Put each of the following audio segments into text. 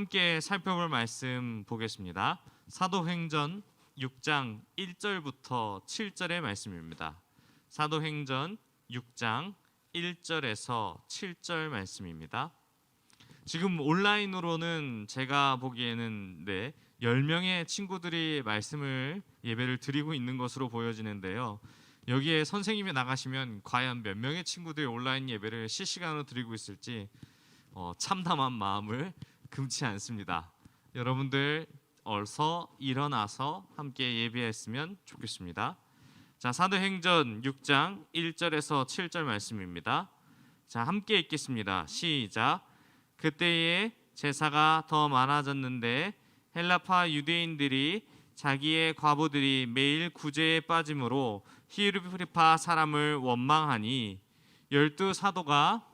함께 살펴볼 말씀 보겠습니다. 사도행전 6장 1절부터 7절의 말씀입니다. 사도행전 6장 1절에서 7절 말씀입니다. 지금 온라인으로는 제가 보기에는 10명의 친구들이 예배를 드리고 있는 것으로 보여지는데요. 여기에 선생님이 나가시면 과연 몇 명의 친구들이 온라인 예배를 실시간으로 드리고 있을지 참담한 마음을 금치 않습니다. 여러분들 어서 일어나서 함께 예배했으면 좋겠습니다. 자, 사도행전 6장 1절에서 7절 말씀입니다. 자, 함께 읽겠습니다. 시작. 그때에 제사가 더 많아졌는데 헬라파 유대인들이 자기의 과부들이 매일 구제에 빠짐으로 히르브리파 사람을 원망하니 12 사도가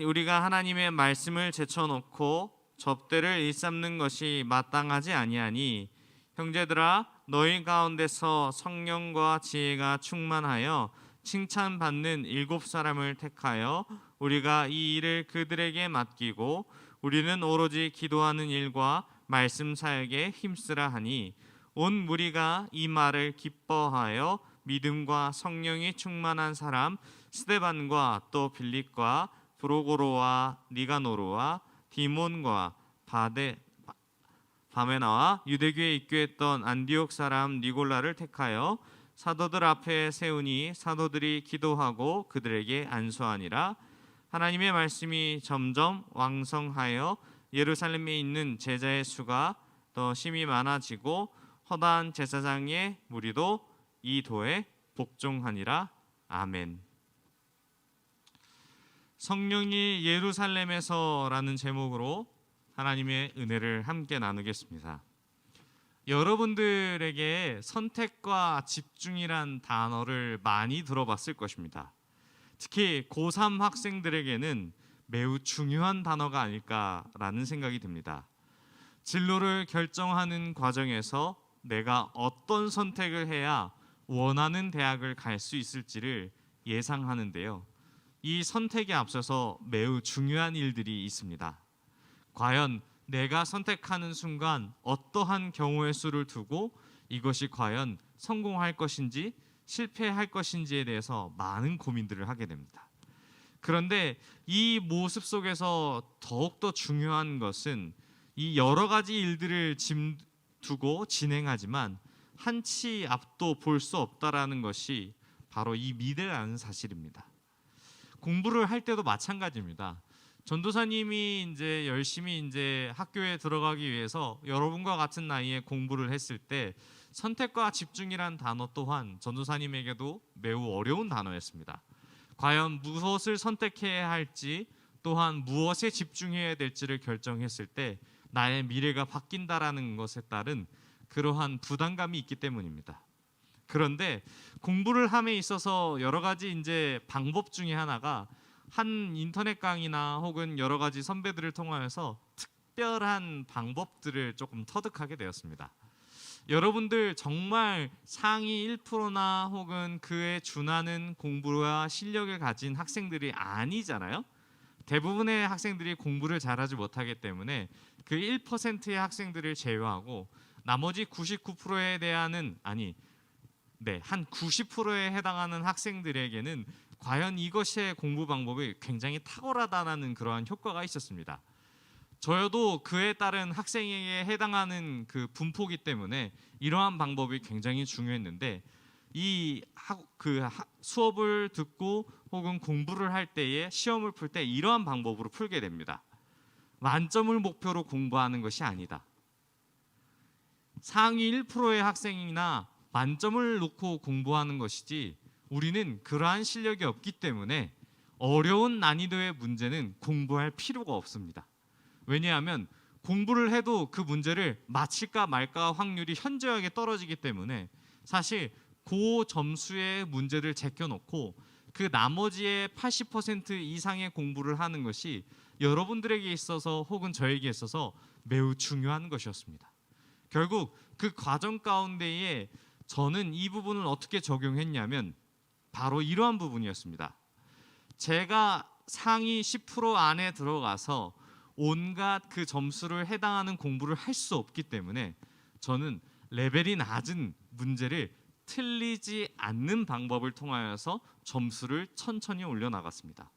우리가 하나님의 말씀을 제쳐놓고 접대를 일삼는 것이 마땅하지 아니하니 형제들아 너희 가운데서 성령과 지혜가 충만하여 칭찬받는 7 사람을 택하여 우리가 이 일을 그들에게 맡기고 우리는 오로지 기도하는 일과 말씀 사역에 힘쓰라 하니 온 무리가 이 말을 기뻐하여 믿음과 성령이 충만한 사람 스데반과 또 빌립과 브로고로와 니가노르와 디몬과 바메나와 유대교에 입교했던 안디옥 사람 니골라를 택하여 사도들 앞에 세우니 사도들이 기도하고 그들에게 안수하니라. 하나님의 말씀이 점점 왕성하여 예루살렘에 있는 제자의 수가 더 심히 많아지고 허다한 제사장의 무리도 이 도에 복종하니라. 아멘. 성령이 예루살렘에서라는 제목으로 하나님의 은혜를 함께 나누겠습니다. 여러분들에게 선택과 집중이란 단어를 많이 들어봤을 것입니다. 특히 고3 학생들에게는 매우 중요한 단어가 아닐까라는 생각이 듭니다. 진로를 결정하는 과정에서 내가 어떤 선택을 해야 원하는 대학을 갈 수 있을지를 예상하는데요. 이 선택에 앞서서 매우 중요한 일들이 있습니다. 과연 내가 선택하는 순간 어떠한 경우의 수를 두고 이것이 과연 성공할 것인지 실패할 것인지에 대해서 많은 고민들을 하게 됩니다. 그런데 이 모습 속에서 더욱더 중요한 것은 이 여러 가지 일들을 두고 진행하지만 한치 앞도 볼 수 없다라는 것이 바로 이 미래라는 사실입니다. 공부를 할 때도 마찬가지입니다. 전도사님이 열심히 학교에 들어가기 위해서 여러분과 같은 나이에 공부를 했을 때 선택과 집중이란 단어 또한 전도사님에게도 매우 어려운 단어였습니다. 과연 무엇을 선택해야 할지 또한 무엇에 집중해야 될지를 결정했을 때 나의 미래가 바뀐다라는 것에 따른 그러한 부담감이 있기 때문입니다. 그런데 공부를 함에 있어서 여러 가지 방법 중에 하나가 한 인터넷 강의나 혹은 여러 가지 선배들을 통하여서 특별한 방법들을 조금 터득하게 되었습니다. 여러분들 정말 상위 1%나 혹은 그에 준하는 공부와 실력을 가진 학생들이 아니잖아요. 대부분의 학생들이 공부를 잘하지 못하기 때문에 그 1%의 학생들을 제외하고 나머지 99%에 대한 한 90%에 해당하는 학생들에게는 과연 이것의 공부 방법이 굉장히 탁월하다는 그러한 효과가 있었습니다. 저도 그에 따른 학생에게 해당하는 그 분포기 때문에 이러한 방법이 굉장히 중요했는데 수업을 듣고 혹은 공부를 할 때에 시험을 풀 때 이러한 방법으로 풀게 됩니다. 만점을 목표로 공부하는 것이 아니다. 상위 1%의 학생이나 만점을 놓고 공부하는 것이지 우리는 그러한 실력이 없기 때문에 어려운 난이도의 문제는 공부할 필요가 없습니다. 왜냐하면 공부를 해도 그 문제를 맞힐까 말까 확률이 현저하게 떨어지기 때문에 사실 그 점수의 문제를 제껴놓고 그 나머지의 80% 이상의 공부를 하는 것이 여러분들에게 있어서 혹은 저에게 있어서 매우 중요한 것이었습니다. 결국 그 과정 가운데에 저는 이 부분을 어떻게 적용했냐면 바로 이러한 부분이었습니다. 제가 상위 10% 안에 들어가서 온갖 그 점수를 해당하는 공부를 할 수 없기 때문에 저는 레벨이 낮은 문제를 틀리지 않는 방법을 통하여서 점수를 천천히 올려나갔습니다.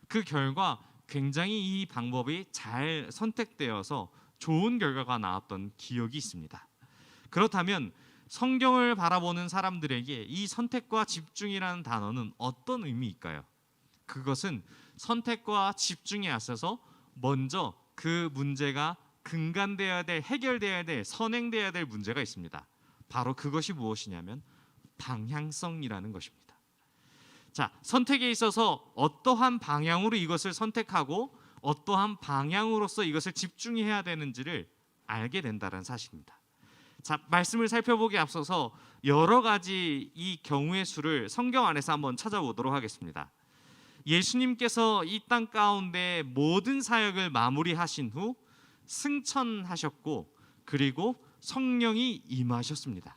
그 결과 굉장히 이 방법이 잘 선택되어서 좋은 결과가 나왔던 기억이 있습니다. 그렇다면 성경을 바라보는 사람들에게 이 선택과 집중이라는 단어는 어떤 의미일까요? 그것은 선택과 집중에 앞서서 먼저 그 문제가 근간되어야 될, 해결되어야 될, 선행되어야 될 문제가 있습니다. 바로 그것이 무엇이냐면 방향성이라는 것입니다. 자, 선택에 있어서 어떠한 방향으로 이것을 선택하고 어떠한 방향으로서 이것을 집중해야 되는지를 알게 된다는 사실입니다. 자, 말씀을 살펴보기에 앞서서 여러 가지 이 경우의 수를 성경 안에서 한번 찾아보도록 하겠습니다. 예수님께서 이 땅 가운데 모든 사역을 마무리하신 후 승천하셨고, 그리고 성령이 임하셨습니다.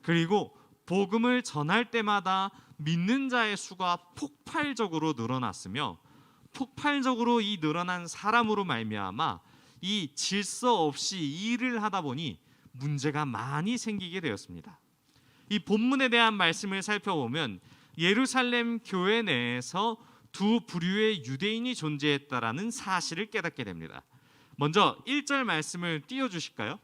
그리고 복음을 전할 때마다 믿는 자의 수가 폭발적으로 늘어났으며, 폭발적으로 이 늘어난 사람으로 말미암아 이 질서 없이 일을 하다 보니 문제가 많이 생기게 되었습니다. 이 본문에 대한 말씀을 살펴보면 예루살렘 교회 내에서 두 부류의 유대인이 존재했다라는 사실을 깨닫게 됩니다. 먼저 1절 말씀을 띄워주실까요?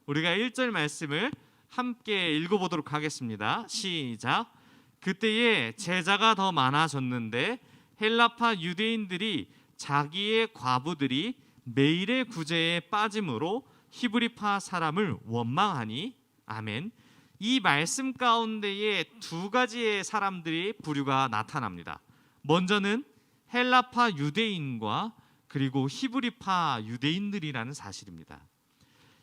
우리가 1절 말씀을 함께 읽어보도록 하겠습니다. 시작. 그때에 제자가 더 많아졌는데 헬라파 유대인들이 자기의 과부들이 매일의 구제에 빠짐으로 히브리파 사람을 원망하니. 아멘. 이 말씀 가운데에 두 가지의 사람들이 부류가 나타납니다. 먼저는 헬라파 유대인과 그리고 히브리파 유대인들이라는 사실입니다.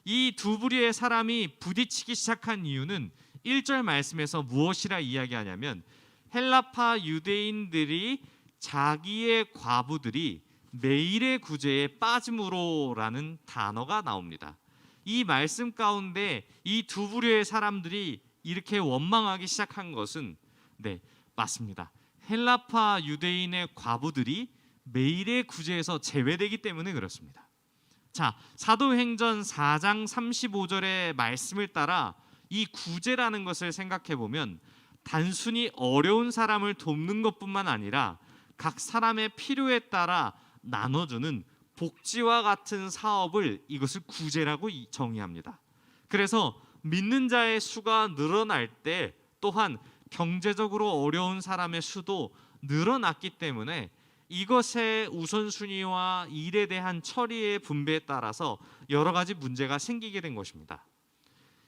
이 두 부류의 사람이 부딪히기 시작한 이유는 1절 말씀에서 무엇이라 이야기하냐면 헬라파 유대인들이 자기의 과부들이 매일의 구제에 빠짐으로라는 단어가 나옵니다. 이 말씀 가운데 이 두 부류의 사람들이 이렇게 원망하기 시작한 것은 맞습니다. 헬라파 유대인의 과부들이 매일의 구제에서 제외되기 때문에 그렇습니다. 자, 사도행전 4장 35절의 말씀을 따라 이 구제라는 것을 생각해 보면 단순히 어려운 사람을 돕는 것뿐만 아니라 각 사람의 필요에 따라 나눠주는 복지와 같은 사업을 이것을 구제라고 정의합니다. 그래서 믿는 자의 수가 늘어날 때 또한 경제적으로 어려운 사람의 수도 늘어났기 때문에 이것의 우선순위와 일에 대한 처리의 분배에 따라서 여러 가지 문제가 생기게 된 것입니다.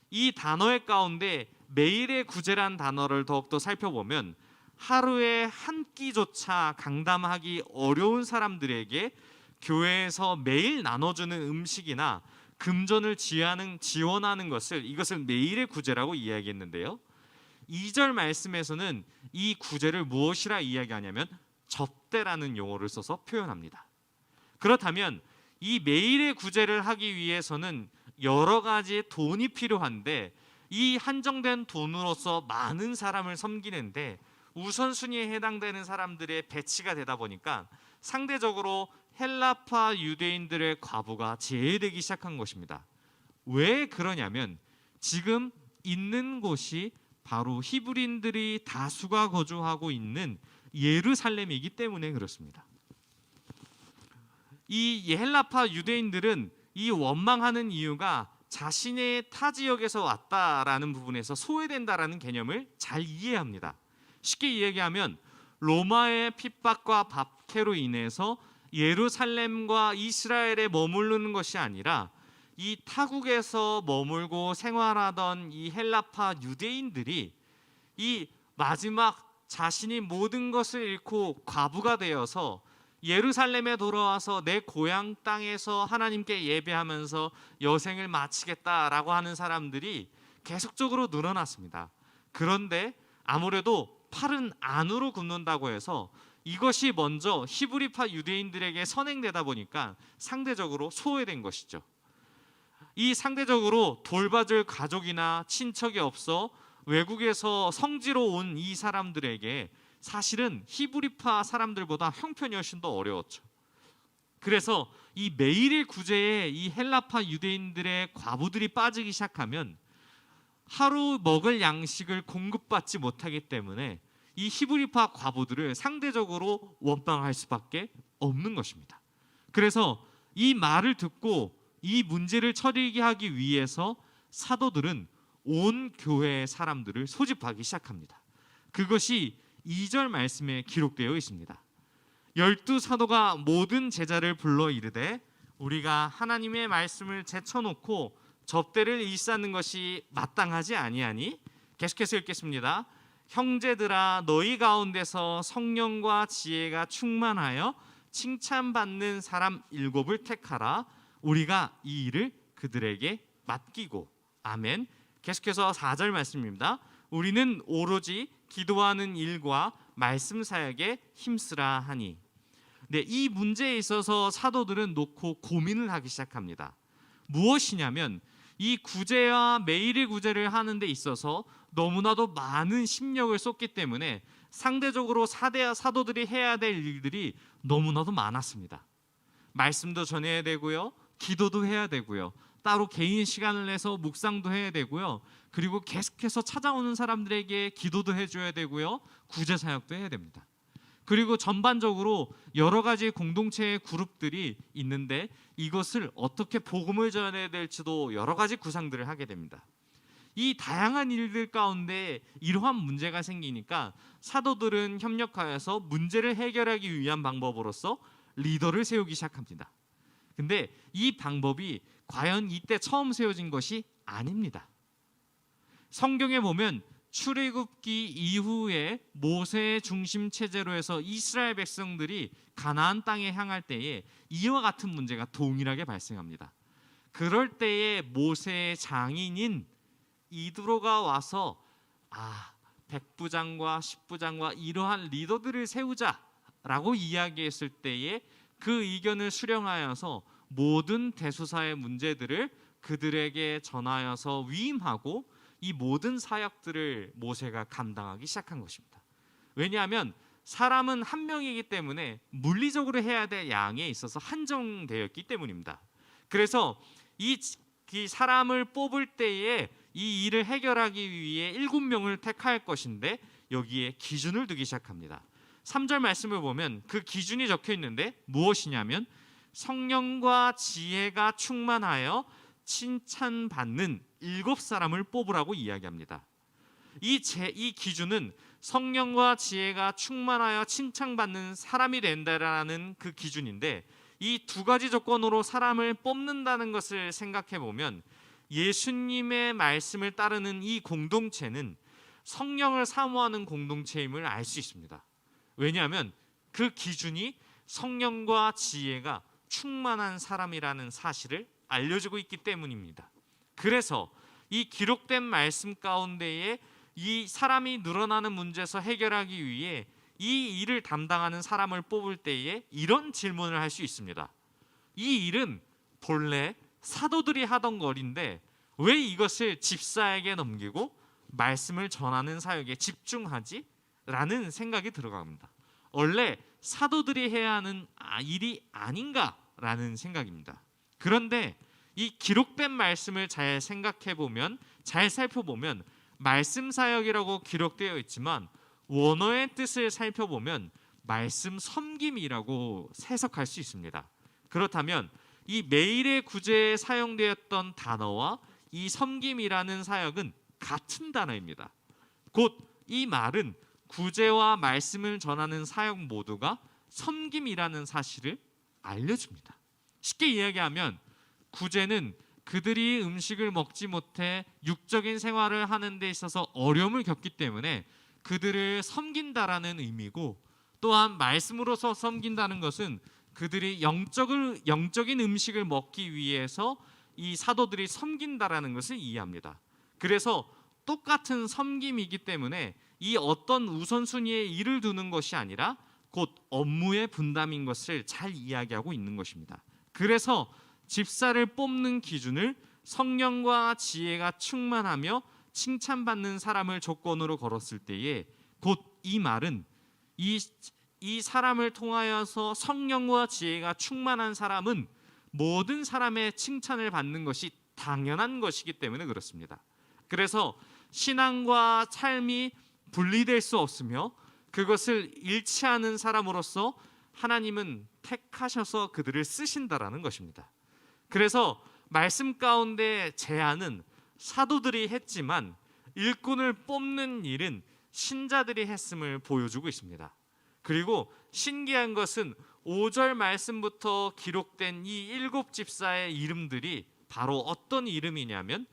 이 단어의 가운데 매일의 구제란 단어를 더욱더 살펴보면 하루에 한 끼조차 강담하기 어려운 사람들에게 교회에서 매일 나눠주는 음식이나 금전을 지원하는 이것을 매일의 구제라고 이야기했는데요. 2절 말씀에서는 이 구제를 무엇이라 이야기하냐면 접대라는 용어를 써서 표현합니다. 그렇다면 이 매일의 구제를 하기 위해서는 여러 가지 돈이 필요한데 이 한정된 돈으로서 많은 사람을 섬기는데 우선순위에 해당되는 사람들의 배치가 되다 보니까 상대적으로 헬라파 유대인들의 과부가 제외되기 시작한 것입니다. 왜 그러냐면 지금 있는 곳이 바로 히브리인들이 다수가 거주하고 있는 예루살렘이기 때문에 그렇습니다. 이 헬라파 유대인들은 이 원망하는 이유가 자신의 타 지역에서 왔다라는 부분에서 소외된다라는 개념을 잘 이해합니다. 쉽게 이야기하면 로마의 핍박과 박해로 인해서 예루살렘과 이스라엘에 머무르는 것이 아니라 이 타국에서 머물고 생활하던 이 헬라파 유대인들이 이 마지막 자신이 모든 것을 잃고 과부가 되어서 예루살렘에 돌아와서 내 고향 땅에서 하나님께 예배하면서 여생을 마치겠다라고 하는 사람들이 계속적으로 늘어났습니다. 그런데 아무래도 팔은 안으로 굽는다고 해서 이것이 먼저 히브리파 유대인들에게 선행되다 보니까 상대적으로 소외된 것이죠. 이 상대적으로 돌봐줄 가족이나 친척이 없어 외국에서 성지로 온 이 사람들에게 사실은 히브리파 사람들보다 형편이 훨씬 더 어려웠죠. 그래서 이 매일의 구제에 이 헬라파 유대인들의 과부들이 빠지기 시작하면 하루 먹을 양식을 공급받지 못하기 때문에 이 히브리파 과부들을 상대적으로 원망할 수밖에 없는 것입니다. 그래서 이 말을 듣고 이 문제를 처리하기 위해서 사도들은 온 교회의 사람들을 소집하기 시작합니다. 그것이 2절 말씀에 기록되어 있습니다. 12사도가 모든 제자를 불러 이르되 우리가 하나님의 말씀을 제쳐놓고 접대를 일삼는 것이 마땅하지 아니하니. 계속해서 읽겠습니다. 형제들아 너희 가운데서 성령과 지혜가 충만하여 칭찬받는 사람 7을 택하라. 우리가 이 일을 그들에게 맡기고. 아멘. 계속해서 4절 말씀입니다. 우리는 오로지 기도하는 일과 말씀 사역에 힘쓰라 하니. 네, 이 문제에 있어서 사도들은 놓고 고민을 하기 시작합니다. 무엇이냐면 이 구제와 매일의 구제를 하는 데 있어서 너무나도 많은 심력을 쏟기 때문에 상대적으로 사도들이 해야 될 일들이 너무나도 많았습니다. 말씀도 전해야 되고요, 기도도 해야 되고요, 따로 개인 시간을 내서 묵상도 해야 되고요, 그리고 계속해서 찾아오는 사람들에게 기도도 해줘야 되고요, 구제 사역도 해야 됩니다. 그리고 전반적으로 여러 가지 공동체의 그룹들이 있는데 이것을 어떻게 복음을 전해야 될지도 여러 가지 구상들을 하게 됩니다. 이 다양한 일들 가운데 이러한 문제가 생기니까 사도들은 협력하여서 문제를 해결하기 위한 방법으로서 리더를 세우기 시작합니다. 근데 이 방법이 과연 이때 처음 세워진 것이 아닙니다. 성경에 보면 출애굽기 이후에 모세의 중심 체제로 해서 이스라엘 백성들이 가나안 땅에 향할 때에 이와 같은 문제가 동일하게 발생합니다. 그럴 때에 모세의 장인인 이드로가 와서 백부장과 십부장과 이러한 리더들을 세우자라고 이야기했을 때에 그 의견을 수령하여서 모든 대소사의 문제들을 그들에게 전하여서 위임하고 이 모든 사역들을 모세가 감당하기 시작한 것입니다. 왜냐하면 사람은 한 명이기 때문에 물리적으로 해야 될 양에 있어서 한정되었기 때문입니다. 그래서 이 사람을 뽑을 때에 이 일을 해결하기 위해 7명을 택할 것인데 여기에 기준을 두기 시작합니다. 3절 말씀을 보면 그 기준이 적혀 있는데 무엇이냐면 성령과 지혜가 충만하여 칭찬받는 7사람을 뽑으라고 이야기합니다. 이 기준은 성령과 지혜가 충만하여 칭찬받는 사람이 된다라는 그 기준인데 이 두 가지 조건으로 사람을 뽑는다는 것을 생각해 보면 예수님의 말씀을 따르는 이 공동체는 성령을 사모하는 공동체임을 알 수 있습니다. 왜냐하면 그 기준이 성령과 지혜가 충만한 사람이라는 사실을 알려주고 있기 때문입니다. 그래서 이 기록된 말씀 가운데에 이 사람이 늘어나는 문제에서 해결하기 위해 이 일을 담당하는 사람을 뽑을 때에 이런 질문을 할 수 있습니다. 이 일은 본래 사도들이 하던 거리인데 왜 이것을 집사에게 넘기고 말씀을 전하는 사역에 집중하지? 라는 생각이 들어갑니다. 원래 사도들이 해야 하는 일이 아닌가라는 생각입니다. 그런데 이 기록된 말씀을 잘 생각해 보면, 잘 살펴보면 말씀 사역이라고 기록되어 있지만 원어의 뜻을 살펴보면 말씀 섬김이라고 해석할 수 있습니다. 그렇다면 이 매일의 구제에 사용되었던 단어와 이 섬김이라는 사역은 같은 단어입니다. 곧 이 말은 구제와 말씀을 전하는 사역 모두가 섬김이라는 사실을 알려줍니다. 쉽게 이야기하면 구제는 그들이 음식을 먹지 못해 육적인 생활을 하는 데 있어서 어려움을 겪기 때문에 그들을 섬긴다라는 의미고, 또한 말씀으로서 섬긴다는 것은 그들이 영적인 음식을 먹기 위해서 이 사도들이 섬긴다라는 것을 이해합니다. 그래서 똑같은 섬김이기 때문에 이 어떤 우선순위에 일을 두는 것이 아니라 곧 업무의 분담인 것을 잘 이야기하고 있는 것입니다. 그래서 집사를 뽑는 기준을 성령과 지혜가 충만하며 칭찬받는 사람을 조건으로 걸었을 때에 곧 이 말은 이, 이 사람을 통하여서 성령과 지혜가 충만한 사람은 모든 사람의 칭찬을 받는 것이 당연한 것이기 때문에 그렇습니다. 그래서 신앙과 삶이 분리될 수 없으며 그것을 일치하는 사람으로서 하나님은 택하셔서 그들을 쓰신다라는 것입니다. 그래서 말씀 가운데 제안은 사도들이 했지만 일꾼을 뽑는 일은 신자들이 했음을 보여주고 있습니다. 그리고 신기한 것은 5절 말씀부터 기록된 이 7 집사의 이름들이 바로 어떤 이름이냐면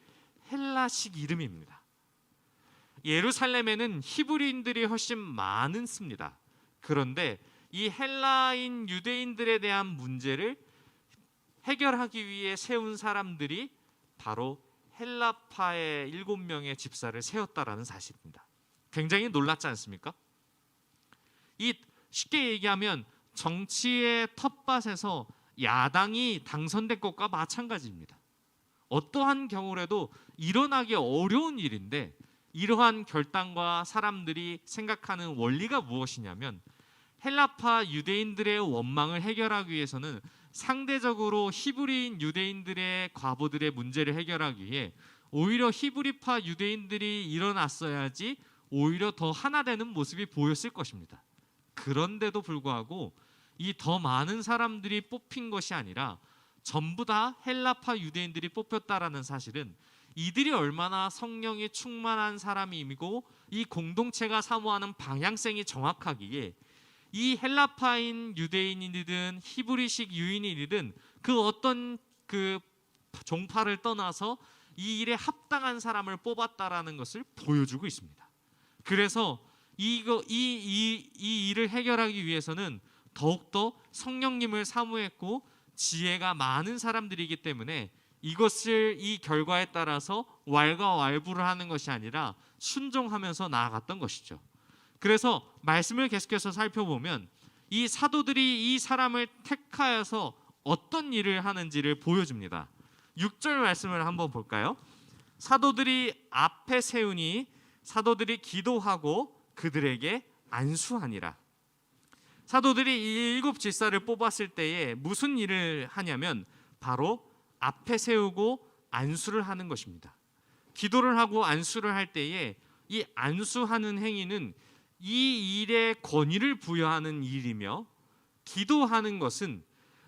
헬라식 이름입니다. 예루살렘에는 히브리인들이 훨씬 많습니다. 그런데 이 헬라인 유대인들에 대한 문제를 해결하기 위해 세운 사람들이 바로 헬라파의 7명의 집사를 세웠다라는 사실입니다. 굉장히 놀랍지 않습니까? 이 쉽게 얘기하면 정치의 텃밭에서 야당이 당선된 것과 마찬가지입니다. 어떠한 경우라도 일어나기 어려운 일인데 이러한 결단과 사람들이 생각하는 원리가 무엇이냐면 헬라파 유대인들의 원망을 해결하기 위해서는 상대적으로 히브리인 유대인들의 과부들의 문제를 해결하기 위해 오히려 히브리파 유대인들이 일어났어야지 오히려 더 하나 되는 모습이 보였을 것입니다. 그런데도 불구하고 이 더 많은 사람들이 뽑힌 것이 아니라 전부 다 헬라파 유대인들이 뽑혔다라는 사실은 이들이 얼마나 성령이 충만한 사람이고 이 공동체가 사모하는 방향성이 정확하기에 이 헬라파인 유대인이든 히브리식 유인이든 그 어떤 그 종파를 떠나서 이 일에 합당한 사람을 뽑았다라는 것을 보여주고 있습니다. 그래서 이 일을 해결하기 위해서는 더욱더 성령님을 사모했고 지혜가 많은 사람들이기 때문에 이것을 이 결과에 따라서 왈가왈부를 하는 것이 아니라 순종하면서 나아갔던 것이죠. 그래서 말씀을 계속해서 살펴보면 이 사도들이 이 사람을 택하여서 어떤 일을 하는지를 보여줍니다. 6절 말씀을 한번 볼까요? 사도들이 앞에 세우니 사도들이 기도하고 그들에게 안수하니라. 사도들이 이 7 집사를 뽑았을 때에 무슨 일을 하냐면 바로 앞에 세우고 안수를 하는 것입니다. 기도를 하고 안수를 할 때에 이 안수하는 행위는 이 일에 권위를 부여하는 일이며 기도하는 것은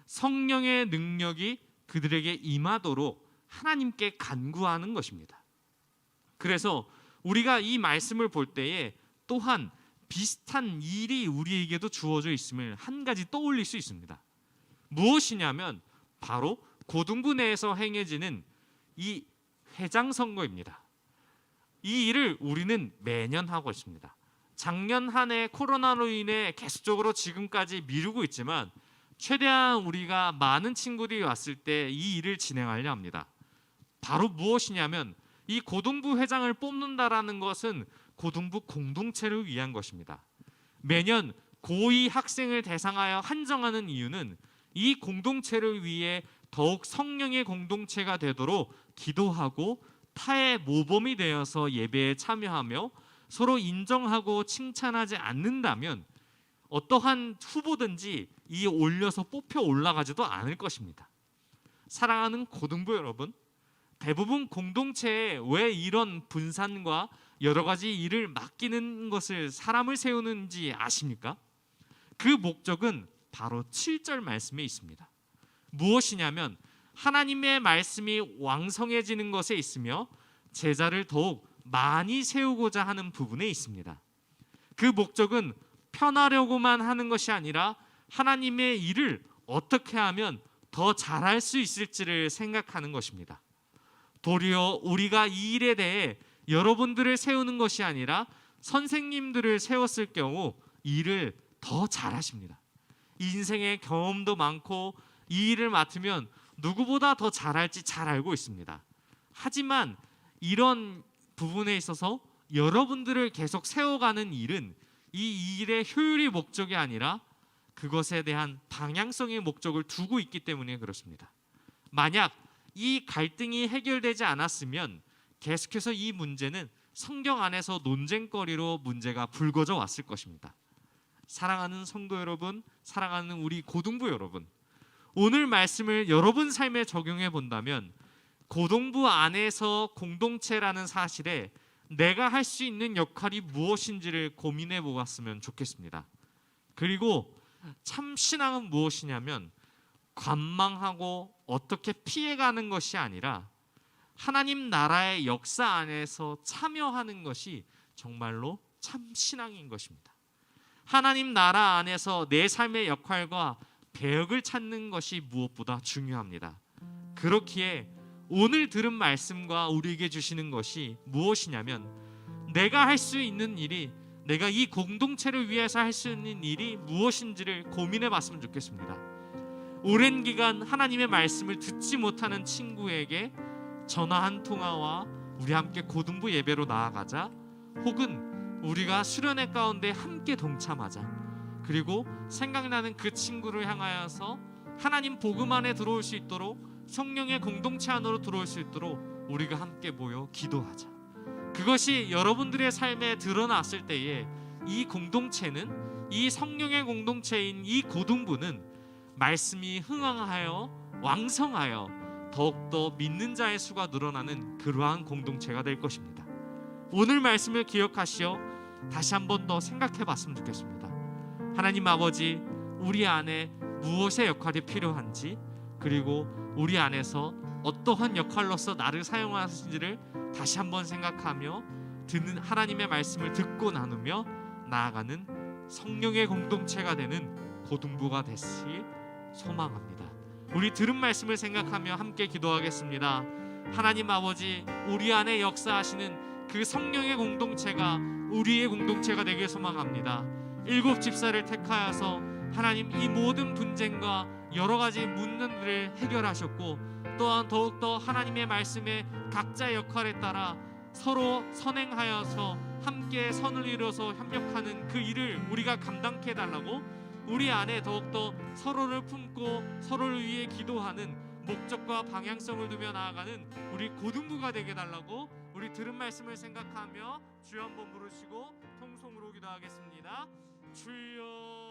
성령의 능력이 그들에게 임하도록 하나님께 간구하는 것입니다. 그래서 우리가 이 말씀을 볼 때에 또한 비슷한 일이 우리에게도 주어져 있음을 한 가지 떠올릴 수 있습니다. 무엇이냐면 바로 고등부 내에서 행해지는 이 회장 선거입니다. 이 일을 우리는 매년 하고 있습니다. 작년 한 해 코로나로 인해 계속적으로 지금까지 미루고 있지만 최대한 우리가 많은 친구들이 왔을 때 이 일을 진행하려 합니다. 바로 무엇이냐면 이 고등부 회장을 뽑는다라는 것은 고등부 공동체를 위한 것입니다. 매년 고2 학생을 대상하여 한정하는 이유는 이 공동체를 위해 더욱 성령의 공동체가 되도록 기도하고 타의 모범이 되어서 예배에 참여하며 서로 인정하고 칭찬하지 않는다면 어떠한 후보든지 이 올려서 뽑혀 올라가지도 않을 것입니다. 사랑하는 고등부 여러분, 대부분 공동체에 왜 이런 분산과 여러 가지 일을 맡기는 것을 사람을 세우는지 아십니까? 그 목적은 바로 7절 말씀에 있습니다. 무엇이냐면 하나님의 말씀이 왕성해지는 것에 있으며 제자를 더욱 많이 세우고자 하는 부분에 있습니다. 그 목적은 편하려고만 하는 것이 아니라 하나님의 일을 어떻게 하면 더 잘할 수 있을지를 생각하는 것입니다. 도리어 우리가 이 일에 대해 여러분들을 세우는 것이 아니라 선생님들을 세웠을 경우 일을 더 잘하십니다. 인생의 경험도 많고 이 일을 맡으면 누구보다 더 잘할지 잘 알고 있습니다. 하지만 이런 부분에 있어서 여러분들을 계속 세워가는 일은 이 일의 효율이 목적이 아니라 그것에 대한 방향성의 목적을 두고 있기 때문에 그렇습니다. 만약 이 갈등이 해결되지 않았으면 계속해서 이 문제는 성경 안에서 논쟁거리로 문제가 불거져 왔을 것입니다. 사랑하는 성도 여러분, 사랑하는 우리 고등부 여러분, 오늘 말씀을 여러분 삶에 적용해 본다면 고등부 안에서 공동체라는 사실에 내가 할 수 있는 역할이 무엇인지를 고민해 보았으면 좋겠습니다. 그리고 참 신앙은 무엇이냐면 관망하고 어떻게 피해가는 것이 아니라 하나님 나라의 역사 안에서 참여하는 것이 정말로 참 신앙인 것입니다. 하나님 나라 안에서 내 삶의 역할과 배역을 찾는 것이 무엇보다 중요합니다. 그렇기에 오늘 들은 말씀과 우리에게 주시는 것이 무엇이냐면 내가 할 수 있는 일이, 내가 이 공동체를 위해서 할 수 있는 일이 무엇인지를 고민해 봤으면 좋겠습니다. 오랜 기간 하나님의 말씀을 듣지 못하는 친구에게 전화 한 통화와 우리 함께 고등부 예배로 나아가자, 혹은 우리가 수련회 가운데 함께 동참하자, 그리고 생각나는 그 친구를 향하여서 하나님 복음 안에 들어올 수 있도록, 성령의 공동체 안으로 들어올 수 있도록 우리가 함께 모여 기도하자. 그것이 여러분들의 삶에 드러났을 때에 이 공동체는, 이 성령의 공동체인 이 고등부는 말씀이 흥황하여 왕성하여 더욱더 믿는 자의 수가 늘어나는 그러한 공동체가 될 것입니다. 오늘 말씀을 기억하시어 다시 한 번 더 생각해 봤으면 좋겠습니다. 하나님 아버지, 우리 안에 무엇의 역할이 필요한지, 그리고 우리 안에서 어떠한 역할로서 나를 사용하시는지를 다시 한번 생각하며 듣는 하나님의 말씀을 듣고 나누며 나아가는 성령의 공동체가 되는 고등부가 되시길 소망합니다. 우리 들은 말씀을 생각하며 함께 기도하겠습니다. 하나님 아버지, 우리 안에 역사하시는 그 성령의 공동체가 우리의 공동체가 되길 소망합니다. 7 집사를 택하여서 하나님 이 모든 분쟁과 여러 가지 문제들을 해결하셨고, 또한 더욱더 하나님의 말씀에 각자의 역할에 따라 서로 선행하여서 함께 선을 이루어서 협력하는 그 일을 우리가 감당케 해달라고, 우리 안에 더욱더 서로를 품고 서로를 위해 기도하는 목적과 방향성을 두며 나아가는 우리 고등부가 되게 해달라고 우리 들은 말씀을 생각하며 주여 한번 부르시고 통성으로 기도하겠습니다. 주여.